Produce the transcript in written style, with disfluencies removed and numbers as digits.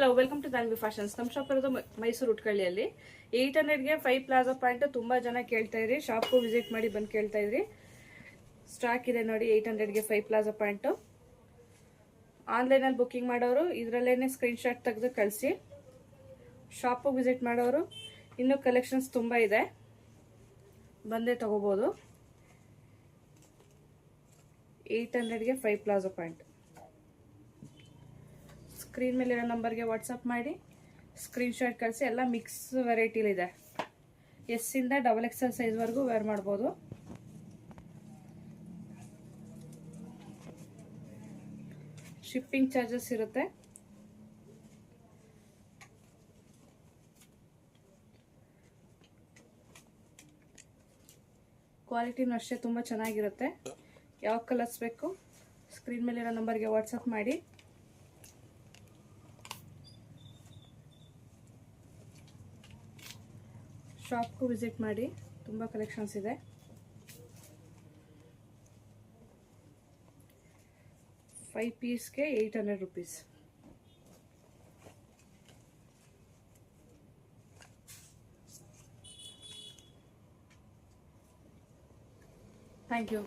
Hello, welcome to Danvi fashions. ನಮ್ಮ shop ಇರೋದು ಮೈಸೂರು ಉಟ್ಕಳ್ಳಿಯಲ್ಲಿ. 800ಗೆ 5 ಪ್ಲಾಜಾ ಪಾಯಿಂಟ್ ತುಂಬಾ ಜನ ಕೇಳ್ತಾ ಇದ್ರಿ. ಶಾಪ್ಗೂ ವಿಸಿಟ್ ಮಾಡಿ ಬಂದು ಕೇಳ್ತಾ ಇದ್ರಿ. ಸ್ಟಾಕ್ ಇದೆ ನೋಡಿ. 800ಗೆ 5 ಪ್ಲಾಜಾ ಪಾಯಿಂಟ್. ಆನ್ಲೈನಲ್ಲಿ ಬುಕ್ಕಿಂಗ್ ಮಾಡೋರು ಇದರಲ್ಲೇನೆ ಸ್ಕ್ರೀನ್ ಶಾಟ್ ತೆಗೆದು ಕಳಿಸಿ. ಶಾಪ್ಗೂ ವಿಸಿಟ್ ಮಾಡೋರು ಇನ್ನೂ ಕಲೆಕ್ಷನ್ಸ್ ತುಂಬಾ ಇದೆ, ಬಂದೇ ತಗೋಬಹುದು. 800ಗೆ 5 ಪ್ಲಾಜಾ ಪಾಯಿಂಟ್. ಸ್ಕ್ರೀನ್ ಮೇಲಿರೋ ನಂಬರ್ಗೆ ವಾಟ್ಸಪ್ ಮಾಡಿ ಸ್ಕ್ರೀನ್ ಶಾಟ್ ಕಳಿಸಿ. ಎಲ್ಲ ಮಿಕ್ಸ್ ವೆರೈಟಿಲಿದೆ. ಎಸ್ ಇಂದ XXL ಸೈಜ್ವರೆಗೂ ವೇರ್ ಮಾಡ್ಬೋದು. ಶಿಪ್ಪಿಂಗ್ ಚಾರ್ಜಸ್ ಇರುತ್ತೆ. ಕ್ವಾಲಿಟಿನೂ ಅಷ್ಟೇ ತುಂಬ ಚೆನ್ನಾಗಿರುತ್ತೆ. ಯಾವ ಕಲರ್ಸ್ ಬೇಕು ಸ್ಕ್ರೀನ್ ಮೇಲಿರೋ ನಂಬರ್ಗೆ ವಾಟ್ಸಪ್ ಮಾಡಿ. ಶಾಪ್ಗೂ ವಿಸಿಟ್ ಮಾಡಿ, ತುಂಬ ಕಲೆಕ್ಷನ್ಸ್ ಇದೆ. ಫೈವ್ ಪೀಸ್ಗೆ 800 rupees. Thank you.